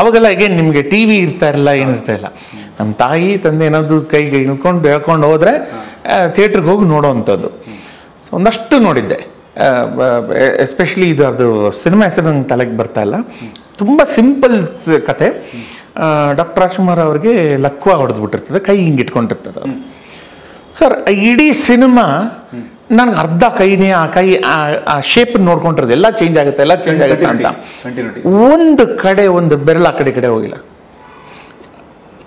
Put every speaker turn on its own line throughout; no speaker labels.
ಅವಾಗೆಲ್ಲ ಅಗೇನ್ ನಿಮಗೆ T V ಇರ್ತಾ ಇಲ್ಲ, ಏನಿರ್ತಾ ಇಲ್ಲ. ನಮ್ಮ ತಾಯಿ ತಂದೆ ಏನಾದ್ರು ಕೈಗೆ ಇಳ್ಕೊಂಡು ಹೇಳ್ಕೊಂಡು ಹೋದರೆ ಥಿಯೇಟ್ರಿಗೆ ಹೋಗಿ ನೋಡೋವಂಥದ್ದು. ಸೊ ಒಂದಷ್ಟು ನೋಡಿದ್ದೆ. ಎಸ್ಪೆಷಲಿ ಇದು ಅದು ಸಿನಿಮಾ ಹೆಸರು ನಂಗೆ ತಲೆಗೆ ಬರ್ತಾ ಇಲ್ಲ. ತುಂಬ ಸಿಂಪಲ್ ಕತೆ. ಡಾಕ್ಟರ್ ರಾಜ್ಕುಮಾರ್ ಅವ್ರಿಗೆ ಲಕ್ವ ಹೊಡೆದ್ಬಿಟ್ಟಿರ್ತದೆ, ಕೈ ಹಿಂಗೆ ಇಟ್ಕೊಂಡಿರ್ತಾರೆ ಅವರು. ಸರ್ ಇಡೀ ಸಿನಿಮಾ ನನಗೆ ಅರ್ಧ ಕೈನೇ ಆ ಕೈ ಆ ಶೇಪ್ ನೋಡ್ಕೊಂಡಿರೋದು, ಎಲ್ಲ ಚೇಂಜ್ ಆಗುತ್ತೆ ಅಂತ. ಒಂದು ಕಡೆ ಒಂದು ಬೆರಳು ಆ ಕಡೆ ಹೋಗಿಲ್ಲ.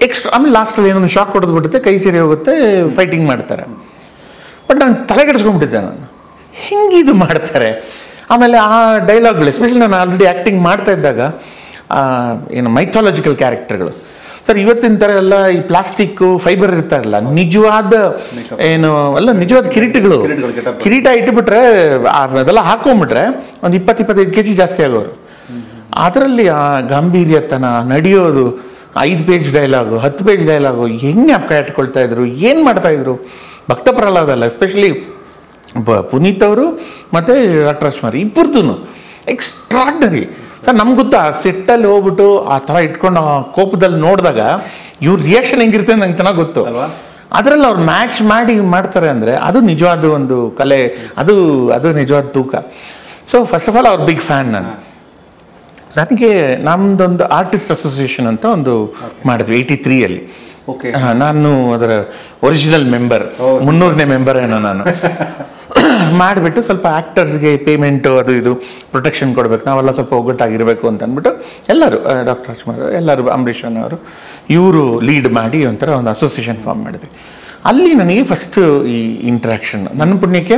ಎಕ್ಸ್ಟ್ರಾ ಆಮೇಲೆ ಲಾಸ್ಟಲ್ಲಿ ಏನೊಂದು ಶಾಕ್ ಹೊಡೆದ್ಬಿಡುತ್ತೆ, ಕೈ ಸೇರಿ ಹೋಗುತ್ತೆ, ಫೈಟಿಂಗ್ ಮಾಡ್ತಾರೆ. ಬಟ್ ನಾನು ತಲೆಗೆಡಿಸ್ಕೊಂಡ್ಬಿಟ್ಟಿದ್ದೆ, ನಾನು ಹಿಂಗಿದು ಮಾಡ್ತಾರೆ. ಆಮೇಲೆ ಆ ಡೈಲಾಗ್ಗಳು, ಎಸ್ಪೆಷಲಿ ನಾನು ಆಲ್ರೆಡಿ ಆ್ಯಕ್ಟಿಂಗ್ ಮಾಡ್ತಾ ಇದ್ದಾಗ ಏನು ಮೈಥಾಲಜಿಕಲ್ ಕ್ಯಾರೆಕ್ಟರ್ಗಳು ಸರ್, ಇವತ್ತಿನ ಥರ ಎಲ್ಲ ಈ ಪ್ಲಾಸ್ಟಿಕ್ಕು ಫೈಬರ್ ಇರ್ತಾರಲ್ಲ, ನಿಜವಾದ ಏನು ಅಲ್ಲ, ನಿಜವಾದ ಕಿರೀಟ ಇಟ್ಬಿಟ್ರೆ ಅದೆಲ್ಲ ಹಾಕೊಂಡ್ಬಿಟ್ರೆ ಒಂದು 20-25 kg ಜಾಸ್ತಿ ಆಗೋರು. ಅದರಲ್ಲಿ ಆ ಗಾಂಭೀರ್ಯತನ, ನಡೆಯೋದು, 5 ಪೇಜ್ ಡೈಲಾಗು, 10 ಪೇಜ್ ಡೈಲಾಗು, ಹೆಂಗೆ ಜ್ಞಾಪಕ ಇಟ್ಕೊಳ್ತಾ ಇದ್ರು, ಏನು ಮಾಡ್ತಾಯಿದ್ರು. ಭಕ್ತ ಪ್ರಹ್ಲಾದ ಅಲ್ಲ, ಎಸ್ಪೆಷಲಿ ಪುನೀತ್ ಅವರು ಮತ್ತು ಡಾಕ್ಟರ್ ರಾಜ್ಕುಮಾರ್ ಇಬ್ಬರದು ಎಕ್ಸ್ಟ್ರಾರ್ಡನರಿ. ಸರ್ ನಮ್ಗೆ ಗೊತ್ತಾ, ಸೆಟ್ಟಲ್ಲಿ ಹೋಗ್ಬಿಟ್ಟು ಆ ಥರ ಇಟ್ಕೊಂಡು ಆ ಕೋಪದಲ್ಲಿ ನೋಡಿದಾಗ ಇವ್ರ ರಿಯಾಕ್ಷನ್ ಹೆಂಗಿರುತ್ತೆ ನಂಗೆ ಚೆನ್ನಾಗಿ ಗೊತ್ತು. ಅದರಲ್ಲಿ ಅವ್ರು ಮ್ಯಾಚ್ ಮಾಡಿ ಮಾಡ್ತಾರೆ ಅಂದರೆ ಅದು ನಿಜವಾದ ಒಂದು ಕಲೆ, ಅದು ನಿಜವಾದ ತೂಕ. ಸೊ ಫಸ್ಟ್ ಆಫ್ ಆಲ್ ಅವ್ರ ಬಿಗ್ ಫ್ಯಾನ್ ನಾನು. ನನಗೆ ನಮ್ದೊಂದು ಆರ್ಟಿಸ್ಟ್ ಅಸೋಸಿಯೇಷನ್ ಅಂತ ಒಂದು ಮಾಡಿದ್ವಿ 83ಯಲ್ಲಿ. ನಾನು ಅದರ ಒರಿಜಿನಲ್ ಮೆಂಬರ್, 300ನೇ ಮೆಂಬರ್ ಏನೋ ನಾನು. ಮಾಡಿಬಿಟ್ಟು ಸ್ವಲ್ಪ ಆ್ಯಕ್ಟರ್ಸ್ಗೆ ಪೇಮೆಂಟು ಅದು ಇದು ಪ್ರೊಟೆಕ್ಷನ್ ಕೊಡಬೇಕು, ನಾವೆಲ್ಲ ಸ್ವಲ್ಪ ಒಗ್ಗಟ್ಟಾಗಿರಬೇಕು ಅಂತ ಅಂದ್ಬಿಟ್ಟು ಎಲ್ಲರೂ, ಡಾಕ್ಟರ್ ರಾಜ್ಕುಮಾರ್ ಎಲ್ಲರೂ, ಅಂಬರೀಷ್ ಅವರು ಇವರು ಲೀಡ್ ಮಾಡಿ ಒಂಥರ ಒಂದು ಅಸೋಸಿಯೇಷನ್ ಫಾರ್ಮ್ ಮಾಡಿದ್ವಿ. ಅಲ್ಲಿ ನನಗೆ ಫಸ್ಟು ಈ ಇಂಟ್ರ್ಯಾಕ್ಷನ್, ನನ್ನ ಪುಣ್ಯಕ್ಕೆ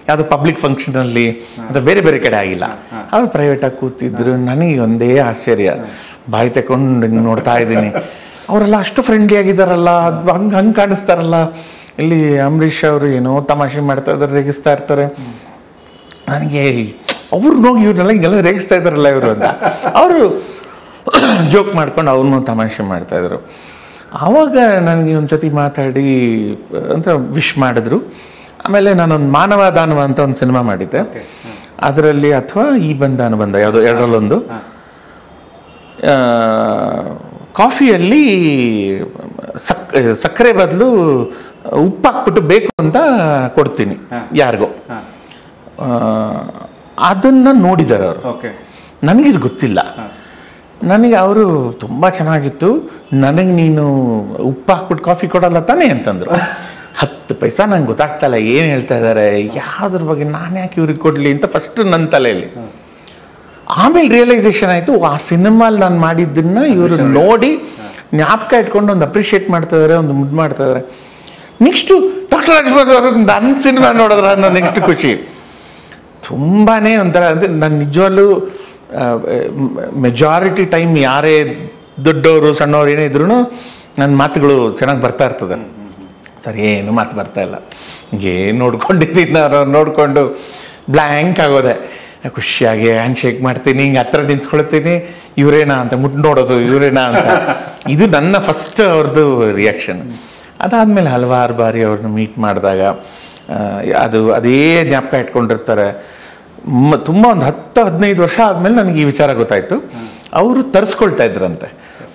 ಯಾವುದೋ ಪಬ್ಲಿಕ್ ಫಂಕ್ಷನಲ್ಲಿ ಅಥವಾ ಬೇರೆ ಕಡೆ ಆಗಿಲ್ಲ. ಅವ್ರು ಪ್ರೈವೇಟಾಗಿ ಕೂತಿದ್ರು. ನನಗೆ ಒಂದೇ ಆಶ್ಚರ್ಯ, ಬಾಯಿ ತಗೊಂಡು ಹಿಂಗೆ ನೋಡ್ತಾ ಇದ್ದೀನಿ, ಅವರೆಲ್ಲ ಅಷ್ಟು ಫ್ರೆಂಡ್ಲಿ ಆಗಿದ್ದಾರಲ್ಲ, ಅದು ಹಂಗೆ ಕಾಣಿಸ್ತಾರಲ್ಲ. ಇಲ್ಲಿ ಅಂಬರೀಷ್ ಅವರು ಏನೋ ತಮಾಷೆ ಮಾಡ್ತಾ ಇದ್ದಾರೆ, ರೇಗಿಸ್ತಾ ಇರ್ತಾರೆ. ನನಗೆ ಅವ್ರು ನೋಡಿ ಇವ್ರನ್ನೆಲ್ಲ ಹಿಂಗೆಲ್ಲ ರೇಗಿಸ್ತಾ ಇದ್ದಾರಲ್ಲ ಇವರು ಅಂತ. ಅವರು ಜೋಕ್ ಮಾಡ್ಕೊಂಡು ಅವ್ರನ್ನೂ ತಮಾಷೆ ಮಾಡ್ತಾಯಿದ್ರು. ಆವಾಗ ನನಗೆ ಒಂದು ಸತಿ ಮಾತಾಡಿ ಅಂತ ವಿಶ್ ಮಾಡಿದ್ರು. ಆಮೇಲೆ ನಾನೊಂದು ಮಾನವ ದಾನವ ಅಂತ ಒಂದು ಸಿನಿಮಾ ಮಾಡಿದ್ದೆ. ಅದರಲ್ಲಿ ಅಥವಾ ಈ ಬಂಧ ಅನುಬಂಧ ಯಾವುದೋ ಎರಡರಲ್ಲೊಂದು, ಕಾಫಿಯಲ್ಲಿ ಸಕ್ಕರೆ ಬದಲು ಉಪ್ಪು ಹಾಕ್ಬಿಟ್ಟು ಬೇಕು ಅಂತ ಕೊಡ್ತೀನಿ ಯಾರಿಗೋ. ಅದನ್ನು ನೋಡಿದ್ದಾರೆ ಅವರು, ನನಗಿದು ಗೊತ್ತಿಲ್ಲ. ನನಗೆ ಅವರು ತುಂಬ ಚೆನ್ನಾಗಿತ್ತು, ನನಗೆ ನೀನು ಉಪ್ಪು ಹಾಕ್ಬಿಟ್ಟು ಕಾಫಿ ಕೊಡಲ್ಲ ತಾನೇ ಅಂತಂದರು. 10 ಪೈಸಾ ನಂಗೆ ಗೊತ್ತಾಗ್ತಾಯಿಲ್ಲ ಏನು ಹೇಳ್ತಾ ಇದ್ದಾರೆ, ಯಾವುದ್ರ ಬಗ್ಗೆ ನಾನು ಯಾಕೆ ಇವ್ರಿಗೆ ಕೊಡಲಿ ಅಂತ ಫಸ್ಟ್ ನನ್ನ ತಲೆಯಲ್ಲಿ. ಆಮೇಲೆ ರಿಯಲೈಸೇಷನ್ ಆಯಿತು, ಆ ಸಿನಿಮಾಲಿ ನಾನು ಮಾಡಿದ್ದನ್ನು ಇವರು ನೋಡಿ ಜ್ಞಾಪಕ ಇಟ್ಕೊಂಡು ಒಂದು ಅಪ್ರಿಷಿಯೇಟ್ ಮಾಡ್ತಾ ಇದ್ದಾರೆ, ಒಂದು ಮುದ್ದು ಮಾಡ್ತಾ ಇದ್ದಾರೆ. ನೆಕ್ಸ್ಟು ಡಾಕ್ಟರ್ ರಾಜ್ಕುಮಾರ್ ಅವರು ನನ್ನ ಸಿನಿಮಾ ನೋಡಿದ್ರೆ ಅನ್ನೋ ನೆಕ್ಸ್ಟ್ ಖುಷಿ ತುಂಬಾ ಒಂಥರ. ಅಂದರೆ ನಾನು ನಿಜವಾಗ್ಲೂ ಮೆಜಾರಿಟಿ ಟೈಮ್ ಯಾರೇ ದೊಡ್ಡವರು ಸಣ್ಣವ್ರು ಏನೇ ಇದ್ರೂ ನನ್ನ ಮಾತುಗಳು ಚೆನ್ನಾಗಿ ಬರ್ತಾ ಇರ್ತದೆ. ಸರಿ, ಏನು ಮಾತು ಬರ್ತಾ ಇಲ್ಲ, ಏನು ನೋಡ್ಕೊಂಡಿದ್ದೀನಿ ನಾನು, ನೋಡಿಕೊಂಡು ಬ್ಲ್ಯಾಂಕ್ ಆಗೋದೆ. ಖುಷಿಯಾಗಿ ಹ್ಯಾಂಡ್ ಶೇಕ್ ಮಾಡ್ತೀನಿ, ಹಿಂಗೆ ಹತ್ರ ನಿಂತ್ಕೊಳ್ತೀನಿ, ಇವರೇನಾ ಅಂತ ಮುಟ್ಟು ನೋಡೋದು, ಇವರೇನಾ ಅಂತ. ಇದು ನನ್ನ ಫಸ್ಟ್ ಅವ್ರದ್ದು ರಿಯಾಕ್ಷನ್. ಅದಾದಮೇಲೆ ಹಲವಾರು ಬಾರಿ ಅವ್ರನ್ನ ಮೀಟ್ ಮಾಡಿದಾಗ ಅದೇ ಜ್ಞಾಪಕ ಇಟ್ಕೊಂಡಿರ್ತಾರೆ. ತುಂಬ ಒಂದು 10-15 ವರ್ಷ ಆದಮೇಲೆ ನನಗೆ ಈ ವಿಚಾರ ಗೊತ್ತಾಯಿತು. ಅವರು ತರಿಸ್ಕೊಳ್ತಾ ಇದ್ರಂತೆ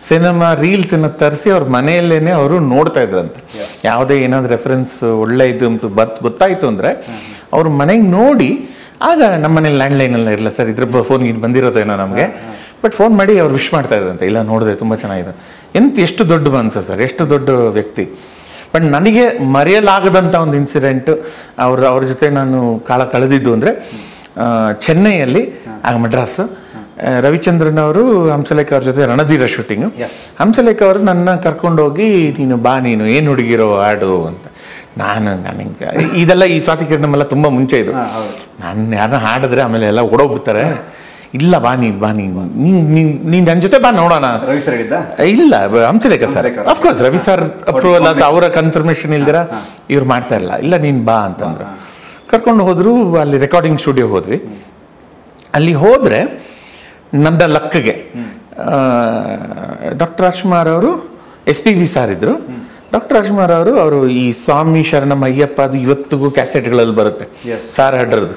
ಸಿನಿಮಾ ರೀಲ್ಸನ್ನು ತರಿಸಿ ಅವ್ರ ಮನೆಯಲ್ಲೇ ಅವರು ನೋಡ್ತಾ ಇದ್ರಂತೆ. ಯಾವುದೇ ಏನಾದ್ರು ರೆಫರೆನ್ಸ್ ಒಳ್ಳೆ ಇದು ಅಂತ ಗೊತ್ತಾಯಿತು ಅಂದರೆ ಅವ್ರ ಮನೆಗೆ ನೋಡಿ, ಆಗ ನಮ್ಮ ಮನೇಲಿ ಲ್ಯಾಂಡ್ಲೈನೆಲ್ಲ ಇರಲ್ಲ ಸರ್, ಇದ್ರ ಫೋನ್ಗೆ ಇದು ಬಂದಿರೋದೇನೋ ನಮಗೆ, ಬಟ್ ಫೋನ್ ಮಾಡಿ ಅವ್ರು ವಿಶ್ ಮಾಡ್ತಾ ಇದ್ರಂತೆ. ಇಲ್ಲ ನೋಡಿದೆ ತುಂಬ ಚೆನ್ನಾಗಿದೆ. ಎಷ್ಟು ದೊಡ್ಡ ಮನಸ್ಸು ಸರ್, ಎಷ್ಟು ದೊಡ್ಡ ವ್ಯಕ್ತಿ. ಬಟ್ ನನಗೆ ಮರೆಯಲಾಗದಂಥ ಒಂದು ಇನ್ಸಿಡೆಂಟು ಅವ್ರ ಜೊತೆ ನಾನು ಕಾಲ ಕಳೆದಿದ್ದು ಅಂದರೆ ಚೆನ್ನೈಯಲ್ಲಿ, ಆಗ ಮಡ್ರಾಸ್, ರವಿಚಂದ್ರನ್ ಅವರು ಹಂಸಲೇಖ ಅವ್ರ ಜೊತೆ ರಣಧೀರ ಶೂಟಿಂಗು. ಹಂಸಲೇಖ ಅವರು ನನ್ನ ಕರ್ಕೊಂಡೋಗಿ ನೀನು ಬಾ, ನೀನು ಏನು ಹುಡುಗಿರೋ ಆಡು ಅಂತ. ನನಗೆ ಇದೆಲ್ಲ ಈ ಸ್ವಾತಿ ಕಿರಣಮೆಲ್ಲ ತುಂಬ ಮುಂಚೆ ಇದು. ನಾನು ಯಾರನ್ನ ಹಾಡಿದ್ರೆ ಆಮೇಲೆ ಎಲ್ಲ ಓಡೋಗ್ಬಿಡ್ತಾರೆ. ಇಲ್ಲ ಬಾ ನೀನು ನನ್ನ ಜೊತೆ ಬಾ ನೋಡೋಣ. ಇಲ್ಲ, Hamsalekha sir, of course Ravi sir approval ಅದು ಅವರ ಕನ್ಫರ್ಮೇಷನ್ ಇಲ್ದಿರ ಇವ್ರು ಮಾಡ್ತಾ ಇಲ್ಲ ನೀನು ಬಾ ಅಂತಂದ್ರು. ಕರ್ಕೊಂಡು ಹೋದ್ರು. ಅಲ್ಲಿ ರೆಕಾರ್ಡಿಂಗ್ ಸ್ಟುಡಿಯೋ ಹೋದ್ವಿ. ಅಲ್ಲಿ ಹೋದರೆ ನನ್ನ ಲಕ್ಗೆ ಡಾಕ್ಟರ್ ರಾಜ್ಕುಮಾರ್ ಅವರು SPB ಸಾರ್ ಇದ್ರು. ಡಾಕ್ಟರ್ ರಾಜ್ಕುಮಾರ್ ಅವರು ಈ ಸ್ವಾಮಿ ಶರಣಂ ಅಯ್ಯಪ್ಪ ಅದು ಇವತ್ತಿಗೂ ಕ್ಯಾಸೆಟ್ಗಳಲ್ಲಿ ಬರುತ್ತೆ, ಸಾರ್ ಹಾಡ್ರದ್ದು.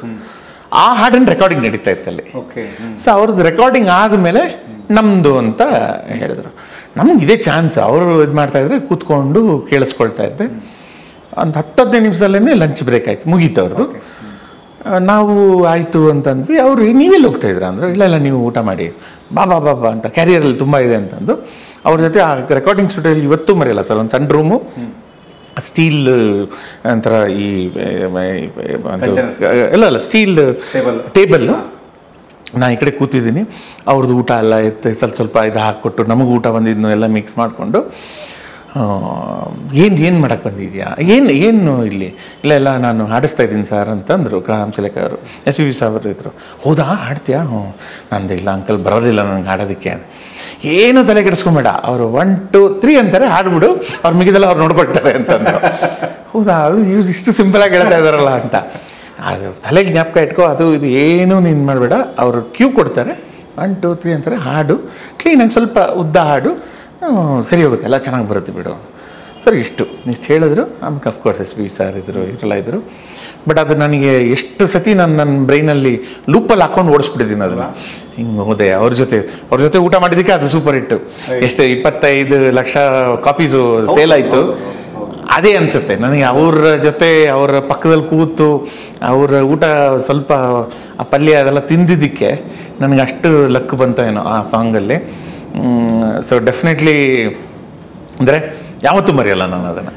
ಆ ಹಾಡಿನ ರೆಕಾರ್ಡಿಂಗ್ ನಡೀತಾ ಇತ್ತು ಅಲ್ಲಿ. ಸೊ ಅವ್ರದ್ದು ರೆಕಾರ್ಡಿಂಗ್ ಆದಮೇಲೆ ನಮ್ಮದು ಅಂತ ಹೇಳಿದ್ರು. ನಮ್ಗೆ ಇದೇ ಚಾನ್ಸ್, ಅವರು ಇದು ಮಾಡ್ತಾಯಿದ್ರೆ ಕೂತ್ಕೊಂಡು ಕೇಳಿಸ್ಕೊಳ್ತಾ ಇದ್ದೆ. ಒಂದು 10-15 ನಿಮಿಷದಲ್ಲೇ ಲಂಚ್ ಬ್ರೇಕ್ ಆಯ್ತು, ಮುಗೀತು ಅವ್ರದ್ದು. ನಾವು ಆಯಿತು ಅಂತಂದ್ವಿ. ಅವರು ನೀವೆಲ್ಲಿ ಹೋಗ್ತಾಯಿದ್ರ ಅಂದರು. ಇಲ್ಲ ನೀವು ಊಟ ಮಾಡಿ ಬಾಬಾ ಅಂತ, ಕ್ಯಾರಿಯರಲ್ಲಿ ತುಂಬ ಇದೆ ಅಂತಂದು ಅವ್ರ ಜೊತೆ ಆ ರೆಕಾರ್ಡಿಂಗ್ ಸ್ಟುಡಿಯೋಲಿ ಇವತ್ತೂ ಮರೆಯಲ್ಲ ಸರ್. ಒಂದು ಸಣ್ಣ ರೂಮು, ಸ್ಟೀಲ್ ಒಂಥರ ಈ ಇಲ್ಲ ಸ್ಟೀಲ್ ಟೇಬಲ್ಲು. ನಾನು ಈ ಕಡೆ ಕೂತಿದ್ದೀನಿ, ಅವ್ರದ್ದು ಊಟ ಎಲ್ಲ ಎತ್ತು ಸ್ವಲ್ಪ ಇದು ಹಾಕ್ಕೊಟ್ಟು ನಮಗೆ ಊಟ ಬಂದಿದ್ದು ಎಲ್ಲ ಮಿಕ್ಸ್ ಮಾಡಿಕೊಂಡು, ಏನು ಮಾಡಕ್ಕೆ ಬಂದಿದ್ಯಾ, ಏನು ಇಲ್ಲಿ ಇಲ್ಲ ನಾನು ಹಾಡಿಸ್ತಾ ಇದ್ದೀನಿ ಸರ್ ಅಂತಂದರು ಹಂಸಲೇಖ ಅವರು. SPB ಸಾಹೇಬರು ಇದ್ದರು. ಹೌದಾ ಹಾಡ್ತೀಯಾ? ನಂದು ಇಲ್ಲ ಅಂಕಲ್, ಬರೋದಿಲ್ಲ ನನಗೆ ಹಾಡೋದಕ್ಕೆ. ಏನು ತಲೆ ಕೆಡಿಸ್ಕೊಂಬೇಡ, ಅವರು 1 2 3 ಅಂತಾರೆ, ಹಾಡ್ಬಿಡು, ಅವ್ರು ಮಿಗಿದೆಲ್ಲ ಅವ್ರು ನೋಡ್ಕೊಳ್ತಾರೆ ಅಂತಂದರು. ಹೌದಾ, ಅದು ಇಷ್ಟು ಸಿಂಪಲಾಗಿ ಹೇಳ್ತಾ ಇದ್ದಾರಲ್ಲ ಅಂತ. ಅದು ತಲೆಗೆ ಜ್ಞಾಪಕ ಇಟ್ಕೋ, ಅದು ಇದು ಏನೂ ನೀನು ಮಾಡಬೇಡ. ಅವರು ಕ್ಯೂ ಕೊಡ್ತಾರೆ, 1 2 3 ಅಂತಾರೆ, ಹಾಡು ಕ್ಲೀನಾಗಿ ಸ್ವಲ್ಪ ಉದ್ದ ಹಾಡು, ಸರಿ ಹೋಗುತ್ತೆ, ಎಲ್ಲ ಚೆನ್ನಾಗಿ ಬರುತ್ತೆ ಬಿಡು ಸರ್. ಇಷ್ಟು ಹೇಳಿದ್ರು. ಆಮೇಲೆ ಅಫ್ಕೋರ್ಸ್ SPB ಸರ್ ಇದ್ದರು, ಇವರೆಲ್ಲ ಇದ್ದರು. ಬಟ್ ಅದು ನನಗೆ ಎಷ್ಟು ಸತಿ ನನ್ನ ಬ್ರೈನಲ್ಲಿ ಲೂಪಲ್ಲಿ ಹಾಕೊಂಡು ಓಡಿಸ್ಬಿಟ್ಟಿದ್ದೀನಿ ಅದನ್ನು. ಹಿಂಗೆ ಹೋದೆ ಅವ್ರ ಜೊತೆ ಊಟ ಮಾಡಿದ್ದಕ್ಕೆ ಅದು ಸೂಪರ್ ಹಿಟ್ಟು. ಎಷ್ಟು 25 ಲಕ್ಷ ಕಾಪೀಸು ಸೇಲ್ ಆಯಿತು. ಅದೇ ಅನಿಸುತ್ತೆ ನನಗೆ. ಅವ್ರ ಜೊತೆ ಅವರ ಪಕ್ಕದಲ್ಲಿ ಕೂತು ಅವ್ರ ಊಟ ಸ್ವಲ್ಪ ಆ ಪಲ್ಯ ಅದೆಲ್ಲ ತಿಂದಿದ್ದಕ್ಕೆ ನನಗೆ ಅಷ್ಟು ಲಕ್ ಬಂತ ಏನೋ ಆ ಸಾಂಗಲ್ಲಿ. ಸೊ ಡೆಫಿನೆಟ್ಲಿ ಅಂದರೆ ಯಾವತ್ತೂ ಮರೆಯಲ್ಲ ನಾನು ಅದನ್ನು.